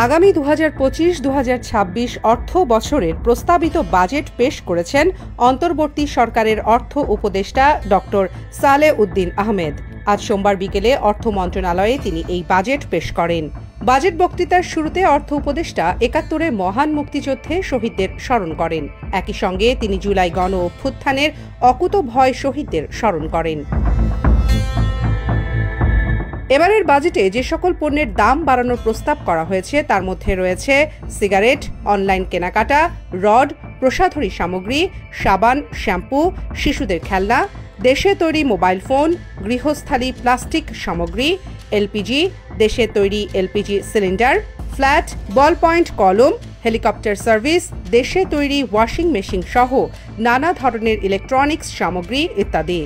আগামী 2025-2026 অর্থ বছরের প্রস্তাবিত বাজেট পেশ করেছেন অন্তর্বর্তী সরকারের অর্থ উপদেষ্টা ডক্টর সালেহ উদ্দিন আহমেদ। আজ সোমবার বিকেলে অর্থ মন্ত্রণালয়ে তিনি এই বাজেট পেশ করেন। বাজেট বক্তৃতার শুরুতে অর্থ উপদেষ্টা ৭১-এর মহান মুক্তিযুদ্ধে শহীদদের স্মরণ করেন। একই সঙ্গে তিনি জুলাই গণ অভ্যুত্থানের অকুতোভয় শহীদদের স্মরণ করেন। এবারের বাজেটে যে সকল পণ্যের দাম বাড়ানোর প্রস্তাব করা হয়েছে তার মধ্যে রয়েছে সিগারেট, অনলাইন কেনাকাটা, রড, প্রসাধনী সামগ্রী, সাবান, শ্যাম্পু, শিশুদের খেলনা, দেশে তৈরি মোবাইল ফোন, গৃহস্থালী প্লাস্টিক সামগ্রী, এলপিজি, দেশে তৈরি এলপিজি সিলিন্ডার, ফ্ল্যাট, বল পয়েন্ট কলম, হেলিকপ্টার সার্ভিস, দেশে তৈরি ওয়াশিং মেশিন সহ নানা ধরনের ইলেকট্রনিক্স সামগ্রী ইত্যাদি।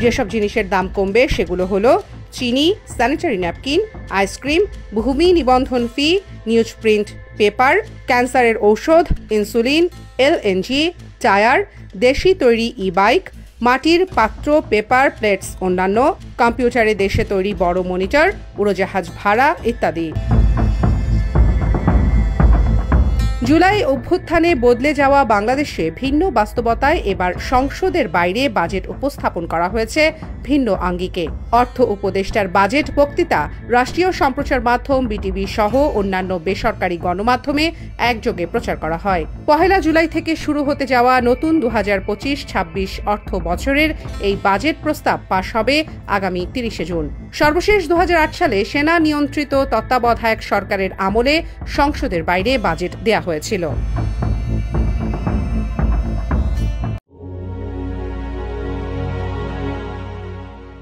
যেসব জিনিসের দাম কমবে সেগুলো হলো চিনি, স্যানিটারি ন্যাপকিন, আইসক্রিম, ভূমি নিবন্ধন ফি, নিউজ প্রিন্ট পেপার, ক্যান্সারের ঔষধ, ইনসুলিন, এলএনজি, টায়ার, দেশি তৈরি ই-বাইক, মাটির পাত্র, পেপার প্লেটস, অন্যান্য, কম্পিউটারে দেশে তৈরি বড় মনিটর, উড়োজাহাজ ভাড়া ইত্যাদি। জুলাই অভ্যুত্থানে বদলে যাওয়া বাংলাদেশে ভিন্ন বাস্তবতায় এবার সংসদের বাইরে বাজেট উপস্থাপন করা হয়েছে ভিন্ন আঙ্গিকে। অর্থ উপদেষ্টার বাজেট বক্তৃতা রাষ্ট্রীয় সম্প্রচার মাধ্যম বিটিভি সহ অন্যান্য বেসরকারি গণমাধ্যমে একযোগে প্রচার করা হয়। ১ জুলাই থেকে শুরু হতে যাওয়া নতুন 2025-26 অর্থ বছরের এই বাজেট প্রস্তাব পাশ হবে আগামী ৩০ জুন। সর্বশেষ ২০০৮ সালে সেনা নিয়ন্ত্রিত তত্ত্বাবধায়ক সরকারের আমলে সংসদের বাইরে বাজেট দেয়া হয়েছিল।